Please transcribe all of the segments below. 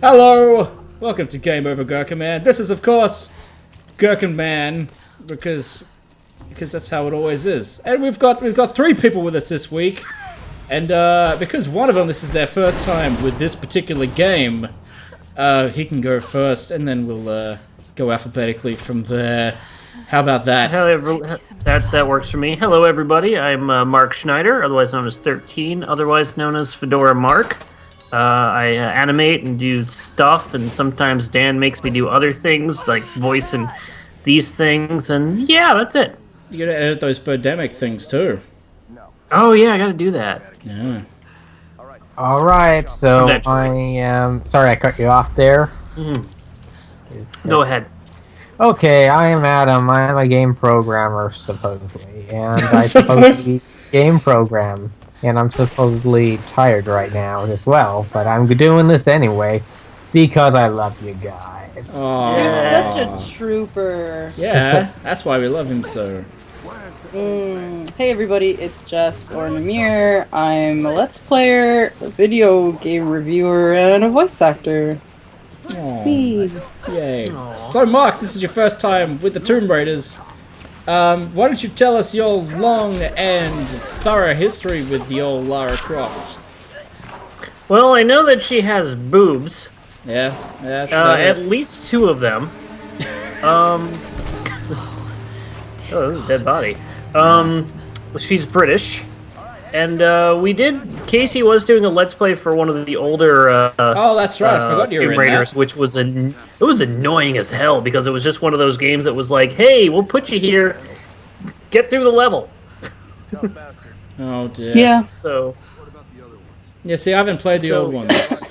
Hello! Welcome to Game Over Gerkinman. This is, of course, Gerkinman, because that's how it always is. And we've got three people with us this week, and because one of them, this is their first time with this particular game, he can go first, and then we'll go alphabetically from there. How about that? That works for me. Hello, everybody. I'm Mark Schneider, otherwise known as 13, otherwise known as Fedora Mark. I animate and do stuff, and sometimes Dan makes me do other things, like voice and these things, and yeah, that's it. You gotta edit those Birdemic things, too. Oh, yeah, I gotta do that. Yeah. Alright, so I am... Sorry I cut you off there. Go ahead. Okay, I am Adam. I am a game programmer, supposedly, and I supposedly game program. And I'm supposedly tired right now as well, but I'm doing this anyway because I love you guys. Aww. You're such a trooper. Yeah, that's why we love him so. Hey everybody, it's Jess or Namir. I'm a Let's Player, a video game reviewer, and a voice actor. Aww. Whee. Yay. Aww. So Mark, this is your first time with the Tomb Raiders. Why don't you tell us your long and thorough history with the old Lara Croft? Well, I know that she has boobs. Yeah, that's at least two of them. Oh, this is a dead body. She's British. And Casey was doing a Let's Play for one of the older oh, that's right, I forgot you were Tomb Raiders, which was it was annoying as hell because it was just one of those games that was like, hey, we'll put you here, get through the level. Oh dear. Yeah. So yeah, see, I haven't played the old ones.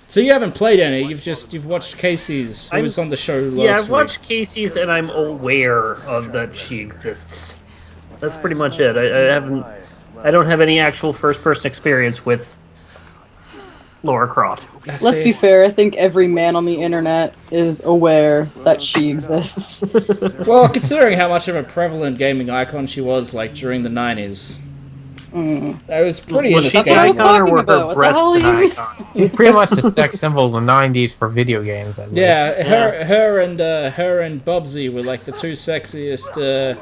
So you haven't played any, you've watched Casey's, who was on the show last week. Yeah, I've watched Casey's and I'm aware of that she exists. That's pretty much it. I don't have any actual first-person experience with Lara Croft. Let's be fair, I think every man on the internet is aware that she exists. Well, considering how much of a prevalent gaming icon she was, like, during the 90s. That was pretty interesting. That's what I was talking about. What the hell are you... She's pretty much the sex symbol of the 90s for video games. Yeah, her and Bubsy were like the two sexiest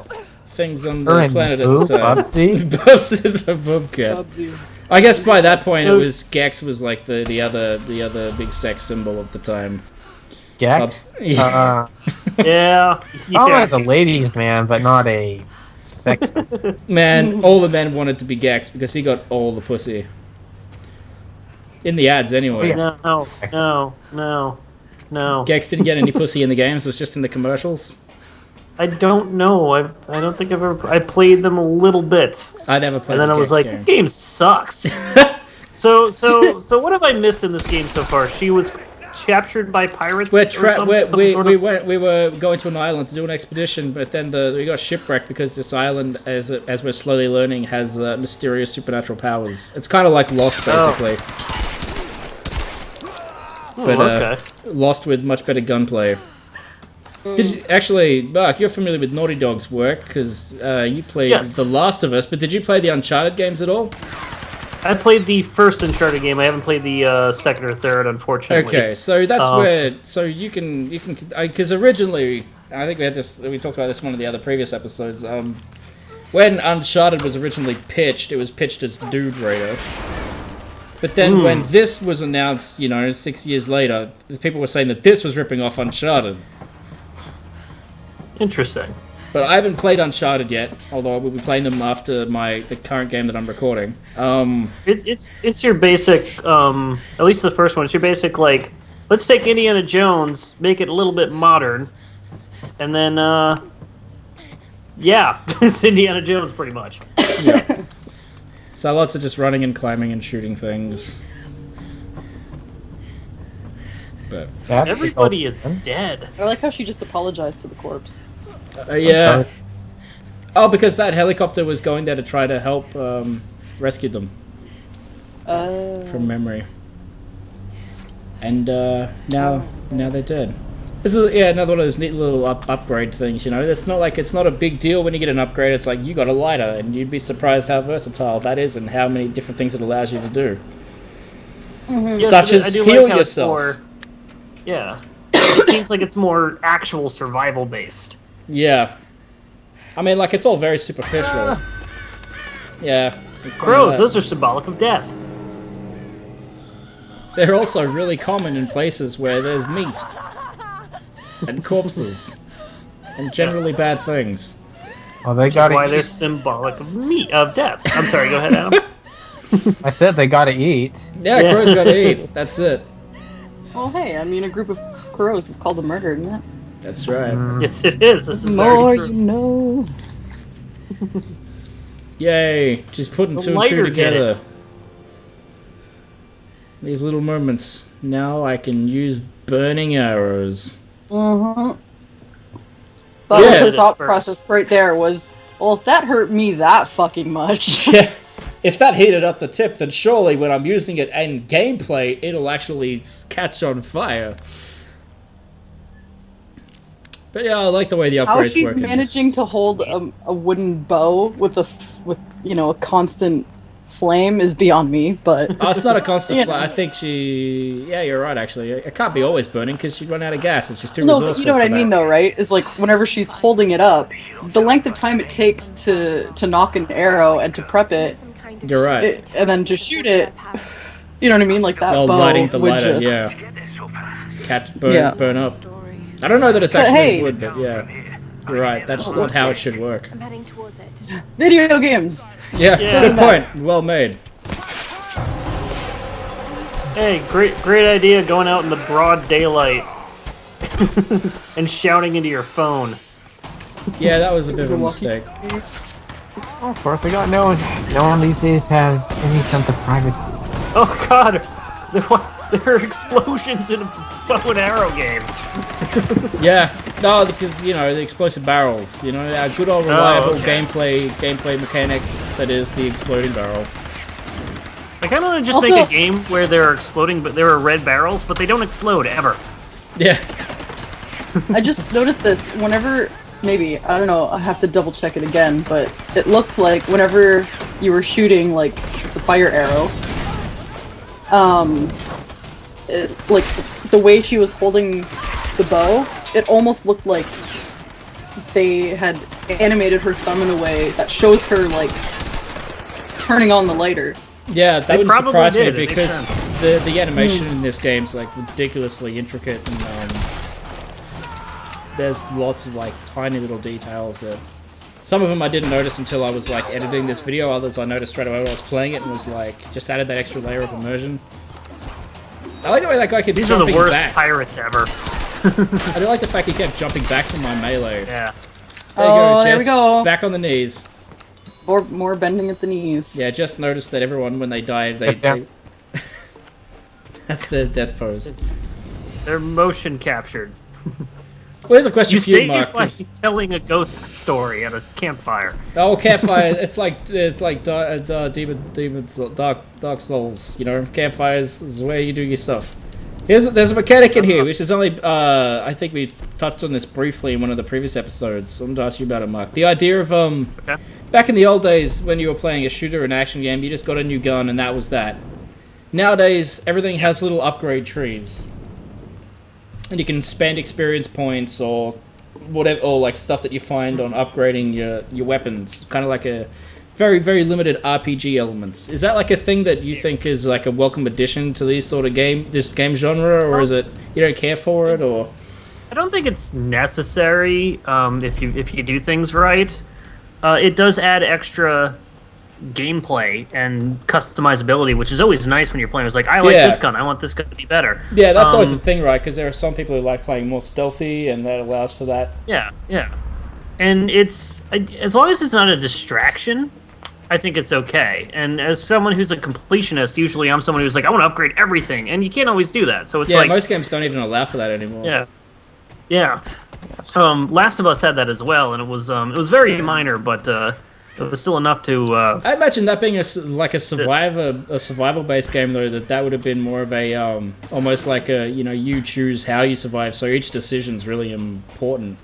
things on the planet at the time. Bubsy? Bubsy the Bubcat. Bubsy. I guess by that point it was Gex was like the other big sex symbol of the time. Gex? Yeah. Yeah. Always a ladies' man, but not a sex. Man, all the men wanted to be Gex because he got all the pussy. In the ads, anyway. No. Gex didn't get any pussy in the games; it was just in the commercials. I don't know. I don't think I've ever. I played them a little bit. I never played. And then I was like, this game sucks. so what have I missed in this game so far? She was captured by pirates. We were going to an island to do an expedition, but then we got shipwrecked because this island, as we're slowly learning, has mysterious supernatural powers. It's kind of like Lost, basically. But okay. Lost with much better gunplay. Did you, actually, Mark, you're familiar with Naughty Dog's work because you played The Last of Us, but did you play the Uncharted games at all? I played the first Uncharted game. I haven't played the second or third, unfortunately. Okay, so that's where you can because originally I think we talked about this in one of the other previous episodes. When Uncharted was originally pitched, it was pitched as Dude Raider. But then when this was announced, 6 years later, people were saying that this was ripping off Uncharted. Interesting. But I haven't played Uncharted yet, although I will be playing them after the current game that I'm recording. It's your basic, at least the first one, it's your basic, like, let's take Indiana Jones, make it a little bit modern, and then, yeah, it's Indiana Jones pretty much. Yeah. So lots of just running and climbing and shooting things. But everybody is dead. I like how she just apologized to the corpse. Yeah. Oh, because that helicopter was going there to try to help rescue them from memory. And now they're dead. This is another one of those neat little upgrade things. It's not a big deal when you get an upgrade. It's like you got a lighter, and you'd be surprised how versatile that is and how many different things it allows you to do. Yes, Such I as do heal like how it's yourself. more- yeah. It seems like it's more actual survival based. Yeah. I mean, like, it's all very superficial. Yeah. it's kind of Crows, that. those are symbolic of death. They're also really common in places where there's meat. And corpses. And generally Yes. bad things. Well, they Why gotta they're eat. symbolic of death. I'm sorry, go ahead, Adam. I said they gotta eat. Yeah, Yeah. crows gotta eat. That's it. Well, hey, I mean, a group of crows is called a murder, isn't it? That's right. Yes, it is. This The is more already you true. know. Yay. Just putting The 2 and 2 lighter did together. it. These little moments. Now I can use burning arrows. Mm-hmm. Yeah. The thought First. process right there was, well, if that hurt me that fucking much. Yeah. If that heated up the tip, then surely when I'm using it in gameplay, it'll actually catch on fire. But yeah, I like the way the upgrades How work. she's in this. managing to hold a wooden bow with a constant flame is beyond me, but Oh, it's not a constant You fly. know. I think she... Yeah, you're right, actually. It can't be always burning because she'd run out of gas. It's just too no, resourceful but you know what I for mean that. though, right? It's like whenever she's holding it up, the length of time it takes to knock an arrow and to prep it, You're right. and then to shoot it, you know what I mean? Like that Oh, bow lighting the would lighter, just... yeah. Burn, Yeah. burn up. I don't know that it's But actually hey- wood, but yeah. You're right. That's not how it should work. I'm heading towards it. Video games! Yeah, Yeah. good point. Well made. Hey, great idea going out in the broad daylight and shouting into your phone. Yeah, that was a bit of a lucky- mistake. Oh, of course, they got no one these days has any sense of privacy. Oh god, there are explosions in a bow and arrow game. Yeah, no, because the explosive barrels. Our good old reliable okay. gameplay mechanic that is the exploding barrel. I kind of want to just Also- make a game where they're exploding, but there are red barrels, but they don't explode ever. Yeah, I just noticed this whenever, maybe, I don't know, I have to double check it again, but it looked like whenever you were shooting, like, the fire arrow, like, the way she was holding the bow, it almost looked like they had animated her thumb in a way that shows her, like, turning on the lighter. yeah, that They wouldn't probably surprise me did, it makes because sense. the animation in this game's like ridiculously intricate and there's lots of like tiny little details that some of them I didn't notice until I was like editing this video. Others I noticed straight away when I was playing it and was like just added that extra layer of immersion. I like the way that guy kept These are jumping the worst back. pirates ever. I do like the fact he kept jumping back from my melee. Yeah. There you Oh, go, there we Jess. go. Back on the knees. More bending at the knees. Yeah, just noticed that everyone when they died, they that's the death pose. They're motion captured. Well, here's a question You for you, say Mark. like telling a ghost story at a campfire. Oh, campfire! It's like Dark Souls. Campfires is where you do your stuff. There's a mechanic in here, which is only I think we touched on this briefly in one of the previous episodes. I'm going to ask you about it, Mark. The idea of Okay. back in the old days when you were playing a shooter or an action game, you just got a new gun and that was that. Nowadays, everything has little upgrade trees. And you can spend experience points or whatever, or like stuff that you find on upgrading your weapons. Kind of like a very, very limited RPG elements. Is that like a thing that you think is like a welcome addition to this game genre, or is it you don't care for it, or? I don't think it's necessary if you do things right. It does add extra gameplay and customizability, which is always nice when you're playing. It's like, I like Yeah. this gun, I want this gun to be better. Yeah, that's always the thing, right? Because there are some people who like playing more stealthy, and that allows for that. Yeah. And it's, as long as it's not a distraction, I think it's okay. And as someone who's a completionist, usually I'm someone who's like, I want to upgrade everything, and you can't always do that. So it's Yeah, like, most games don't even allow for that anymore. yeah. Last of Us had that as well, and it was very minor, but it was still enough to. I imagine that being a survival-based game though, that would have been more of a almost like a you choose how you survive. So each decision's really important.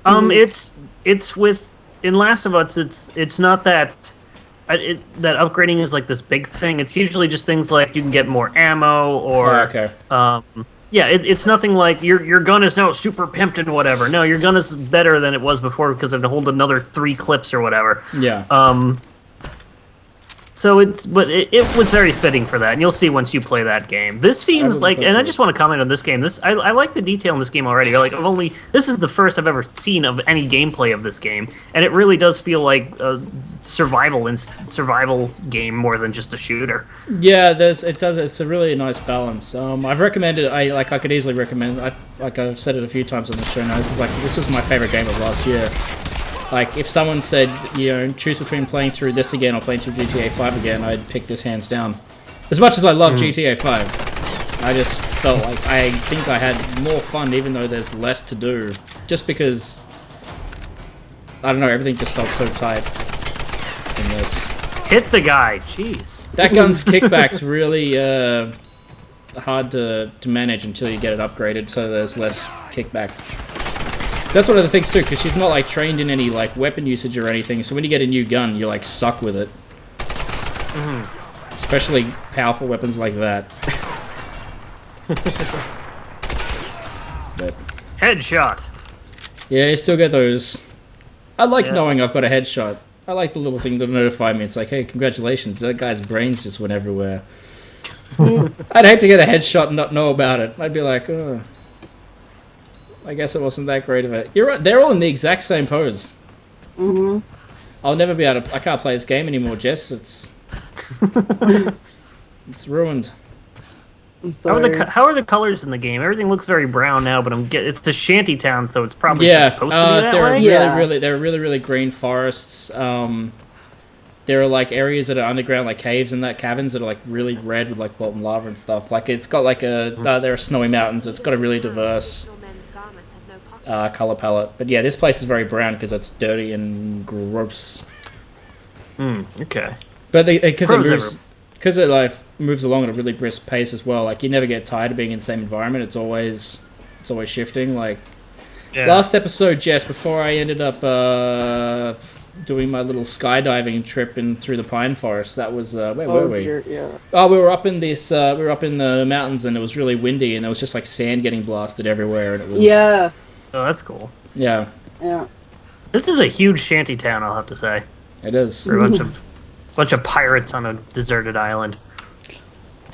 It's with in Last of Us. It's not that. that upgrading is like this big thing. It's usually just things like you can get more ammo or okay. Yeah, it's nothing like your gun is now super pimped and whatever. No, your gun is better than it was before because it hold another 3 clips or whatever. Yeah. So it was very fitting for that, and you'll see once you play that game. This seems like, and I just want to comment on this game. I like the detail in this game already. Like this is the first I've ever seen of any gameplay of this game, and it really does feel like a survival game more than just a shooter. Yeah, it does. It's a really nice balance. I've recommended. I could easily recommend. I've said it a few times on the show now. This was my favorite game of last year. Like, if someone said, choose between playing through this again or playing through GTA 5 again, I'd pick this hands down. As much as I love GTA 5, I just felt like I think I had more fun even though there's less to do. Just because, I don't know, everything just felt so tight in this. Hit the guy, jeez. That gun's kickback's really hard to manage until you get it upgraded, so there's less kickback. That's one of the things too, because she's not like trained in any like weapon usage or anything. So when you get a new gun, you like suck with it. Especially powerful weapons like that. But, Headshot. yeah, you still get those. I like knowing I've got a headshot. I like the little thing to notify me. It's like, hey, congratulations, that guy's brains just went everywhere. I'd hate to get a headshot and not know about it. I'd be like, oh. I guess it wasn't that great of it. You're right. They're all in the exact same pose. I'll never be able to. I can't play this game anymore, Jess. It's it's ruined. I'm sorry. How are the colors in the game? Everything looks very brown now, but it's a shanty town, so it's probably supposed to be that way. They're really green forests. There are like areas that are underground, like caves and caverns that are like really red with like molten lava and stuff. Like it's got like there are snowy mountains. It's got a really diverse color palette. But yeah, this place is very brown because it's dirty and gross. Okay. But because it like moves along at a really brisk pace as well. Like you never get tired of being in the same environment. It's always shifting. Like last episode, Jess, before I ended up doing my little skydiving trip through the pine forest. That was where were we? Oh, we were up in this. We were up in the mountains, and it was really windy, and there was just like sand getting blasted everywhere, and it was Oh, that's cool. Yeah. This is a huge shanty town, I'll have to say. It is. For a bunch of pirates on a deserted island.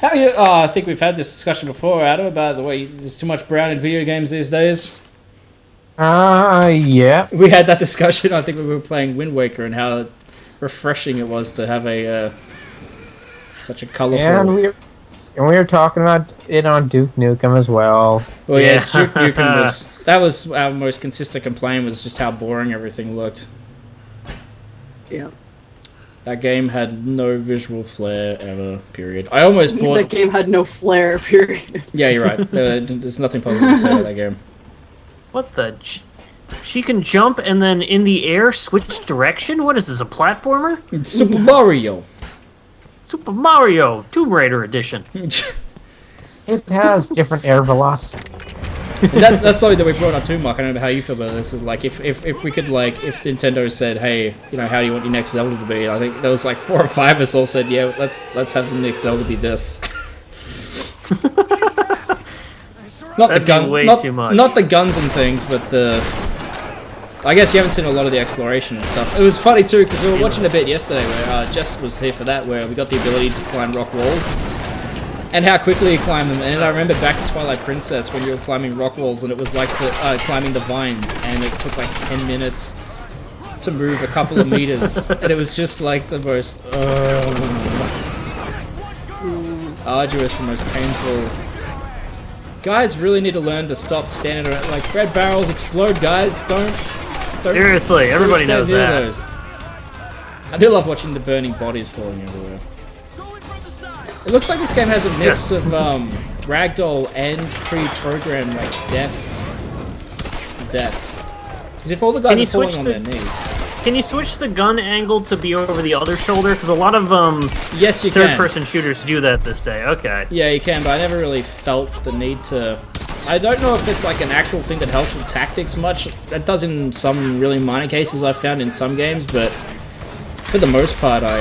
How you? Oh, I think we've had this discussion before, Adam, about the way there's too much brown in video games these days. Yeah. We had that discussion, I think, when we were playing Wind Waker, and how refreshing it was to have such a colorful... And we were talking about it on Duke Nukem as well. Well, yeah, Duke Nukem was our most consistent complaint, was just how boring everything looked. Yeah. That game had no visual flair ever, period. I almost bought... That game had no flair, period. Yeah, you're right. There's nothing positive to say about that game. What the... She can jump and then in the air switch direction? What is this, a platformer? It's Super Mario. Super Mario Tomb Raider edition. It has different air velocity. That's something that we brought up too, Mark. I don't know how you feel about this. Like, if we could, like, if Nintendo said, hey, how do you want your next Zelda to be? I think there was like 4 or 5 of us all said, yeah, let's have the next Zelda be this. Not the gun, not the guns and things, but the. I guess you haven't seen a lot of the exploration and stuff. It was funny too because we were watching a bit yesterday where Jess was here for that, where we got the ability to climb rock walls. And how quickly you climb them. And I remember back in Twilight Princess when you were climbing rock walls, and it was like climbing the vines, and it took like 10 minutes to move a couple of meters, and it was just like the most arduous and most painful. Guys really need to learn to stop standing around like red barrels explode. Guys, don't seriously, everybody knows that. Those. I do love watching the burning bodies falling everywhere. It looks like this game has a mix of ragdoll and pre-programmed like deaths. Because if all the guys are falling on their knees. Can you switch the gun angle to be over the other shoulder? Because a lot of yes, you can. third-person shooters do that this day. Okay. Yeah, you can, but I never really felt the need to. I don't know if it's like an actual thing that helps with tactics much. It does in some really minor cases I've found in some games, but for the most part, I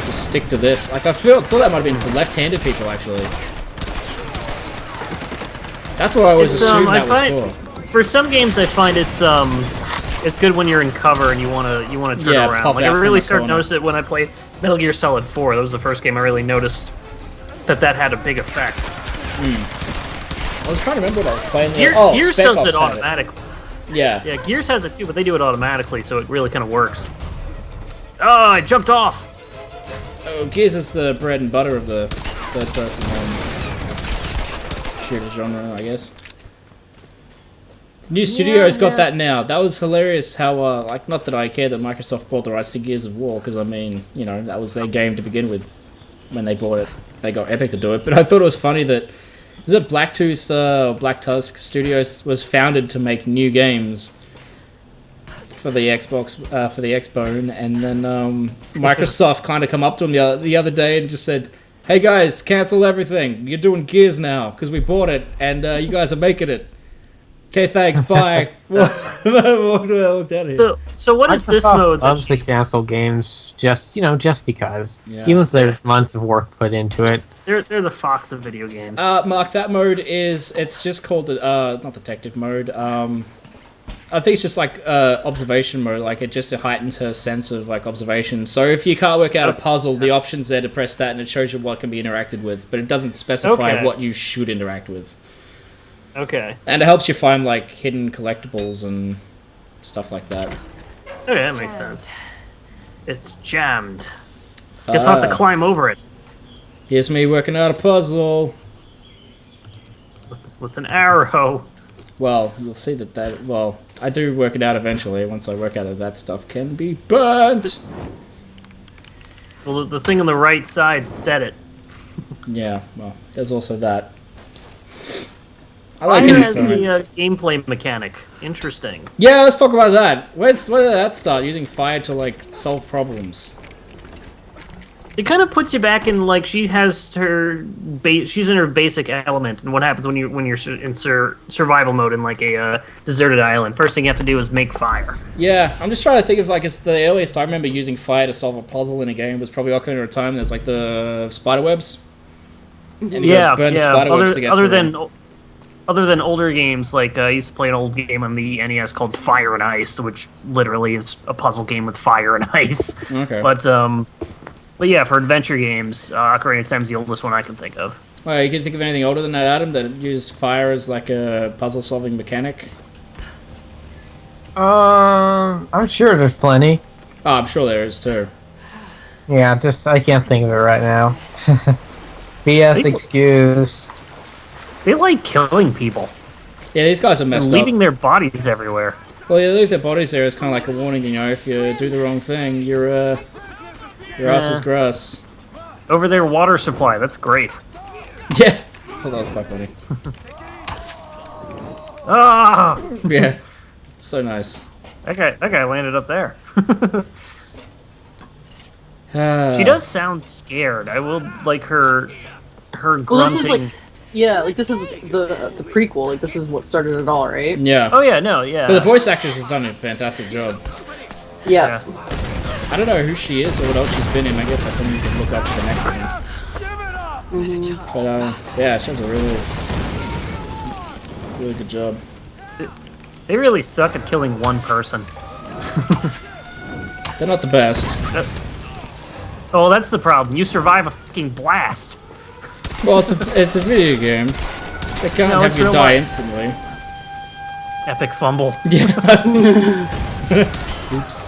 just stick to this. Like I thought that might have been for left-handed people actually. That's what I always assumed that was for. For some games, I find it's good when you're in cover and you wanna turn around. Like I really started to notice it when I played Metal Gear Solid 4. That was the first game I really noticed that had a big effect. I was trying to remember what I was playing. Gears does it automatically. Yeah. Yeah, Gears has it too, but they do it automatically, so it really kind of works. Oh, I jumped off! Oh, Gears is the bread and butter of the third-person shooter genre, I guess. New studio's got that now. That was hilarious how, like, not that I care that Microsoft bought the rights to Gears of War, because, I mean, you know, that was their game to begin with when they bought it. They got Epic to do it, but I thought it was funny that was it Blacktooth, Black Tusk Studios was founded to make new games for the Xbox, for the Xbone, and then Microsoft kind of come up to them the other day and just said, "Hey guys, cancel everything. You're doing Gears now because we bought it, and you guys are making it. Okay, thanks. Bye." So what is this mode? Loves to cancel games just because. Yeah. Even if there's months of work put into it. They're the Fox of video games. Mark, that mode it's just called not detective mode. I think it's just like observation mode. Like it heightens her sense of like observation. So if you can't work out a puzzle, the option's there to press that, and it shows you what can be interacted with, but it doesn't specify what you should interact with. Okay. And it helps you find like hidden collectibles and stuff like that. Okay, that makes sense. It's jammed. Guess I'll have to climb over it. Here's me working out a puzzle. With an arrow. Well, you'll see well, I do work it out eventually. Once I work out that stuff can be burnt. Well, the thing on the right side said it. Yeah, well, there's also that. I Fire like it. has the gameplay mechanic. Interesting. Yeah, let's talk about that. Where did that start? Using fire to like solve problems. It kind of puts you back in like she has her she's in her basic element, and what happens when you're in survival mode in like a deserted island? First thing you have to do is make fire. Yeah, I'm just trying to think of like it's the earliest I remember using fire to solve a puzzle in a game was probably Ocarina of Time. There's like the spider webs. And you gotta burn the spider webs to get through. Other than older games, like I used to play an old game on the NES called Fire and Ice, which literally is a puzzle game with fire and ice. Okay. But yeah, for adventure games, Ocarina of Time is the oldest one I can think of. Well, you can think of anything older than that, Adam, that used fire as like a puzzle-solving mechanic? I'm sure there's plenty. Oh, I'm sure there is too. Yeah, I can't think of it right now. BS excuse. They like killing people. Yeah, these guys are messed up. Leaving their bodies everywhere. Well, you leave their bodies there as kind of like a warning, you know, if you do the wrong thing, your ass is grass. Over their water supply, that's great. Yeah. Oh, that was quite funny. Ah! Yeah. So nice. That guy landed up there. She does sound scared. I will like her grunting. Well, this is like, this is the prequel. Like, this is what started it all, right? Yeah. Oh yeah, no, yeah. But the voice actress has done a fantastic job. Yeah. I don't know who she is or what else she's been in. I guess that's something you can look up for the next one. But yeah, she has a really good job. They really suck at killing one person. They're not the best. Oh, that's the problem. You survive a fucking blast. Well, it's a video game. They can't have you die instantly. Epic fumble. Yeah. Oops.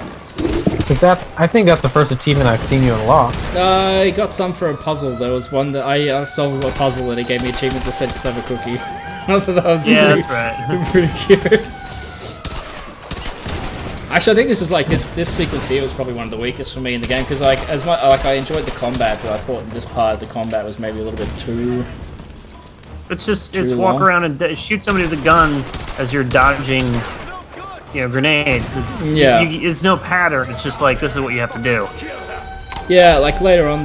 I think that's the first achievement I've seen you unlock. I got some for a puzzle. There was one that I solved a puzzle and it gave me an achievement that said clever cookie. I thought that was that's right. pretty cute. Actually, I think this is like this sequence here was probably one of the weakest for me in the game because like I enjoyed the combat, but I thought in this part the combat was maybe a little bit too. It's walk around and shoot somebody with a gun as you're dodging, grenades. It's no pattern. It's just like this is what you have to do. Yeah, like later on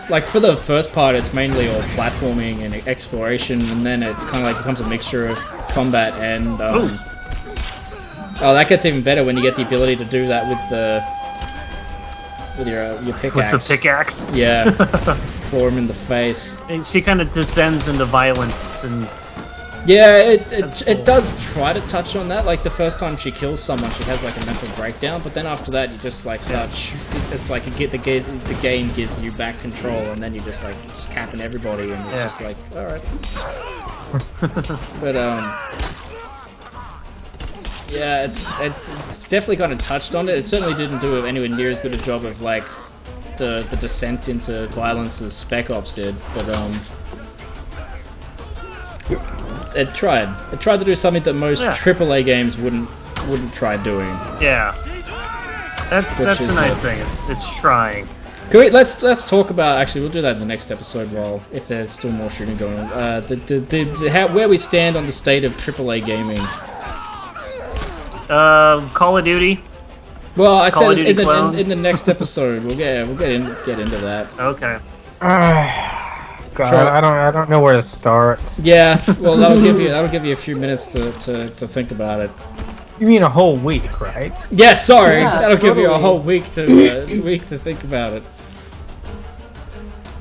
like for the first part it's mainly all platforming and exploration, and then it's kind of like becomes a mixture of combat and Oh, that gets even better when you get the ability to do that with your pickaxe. With the pickaxe. Yeah. Pour him in the face. And she kind of descends into violence, and Yeah, it does try to touch on that. Like the first time she kills someone, she has like a mental breakdown. But then after that, you just like start. It's like you get the game gives you back control, and then you just capping everybody, and it's just like, all right. But yeah, it's definitely kind of touched on it. It certainly didn't do anywhere near as good a job of like the descent into violence as Spec Ops did, but it tried. It tried to do something that most AAA games wouldn't try doing. Yeah, that's the nice thing. It's trying. Can we, let's talk about, actually we'll do that in the next episode, while if there's still more shooting going on. Where we stand on the state of AAA gaming. Call of Duty. Well, I Call said of Duty in the next episode we'll get into that. Okay. God, I don't know where to start. Yeah, well that'll give you a few minutes to think about it. You mean a whole week, right? Yeah, sorry, Yeah, that'll give you a totally. whole week to think about it.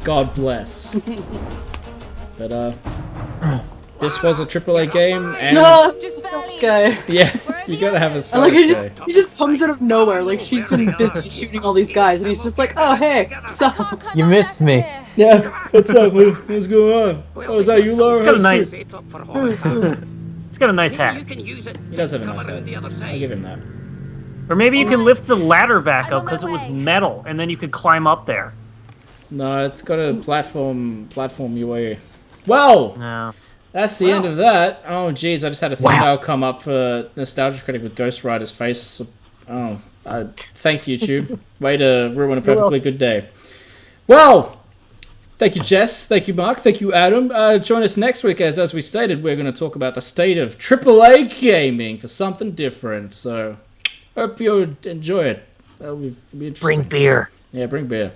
God bless. But this was a AAA game, and No, it's just this guy. yeah, you gotta have a And like Scottish guy. he just comes out of nowhere. Like she's been busy shooting all these guys, and he's just like, "Oh hey, sup?" You missed me. Yeah, what's up? What's going on? Oh, is that you, Laura? It's got a nice. It's got a nice hat. He does have a nice head. I'll give him that. Or maybe you can lift the ladder back up because it was metal, and then you could climb up there. No, it's got a platform UI. Well, No. that's the end of that. Oh, geez, I just had a thumbnail come up for Nostalgia Critic with Ghost Rider's face. Oh, thanks, YouTube. Way to ruin a perfectly good day. Well, thank you, Jess. Thank you, Mark. Thank you, Adam. Join us next week, as we stated, we're going to talk about the state of AAA gaming for something different. So, hope you enjoy it. That'll be interesting. Bring beer. Yeah, bring beer.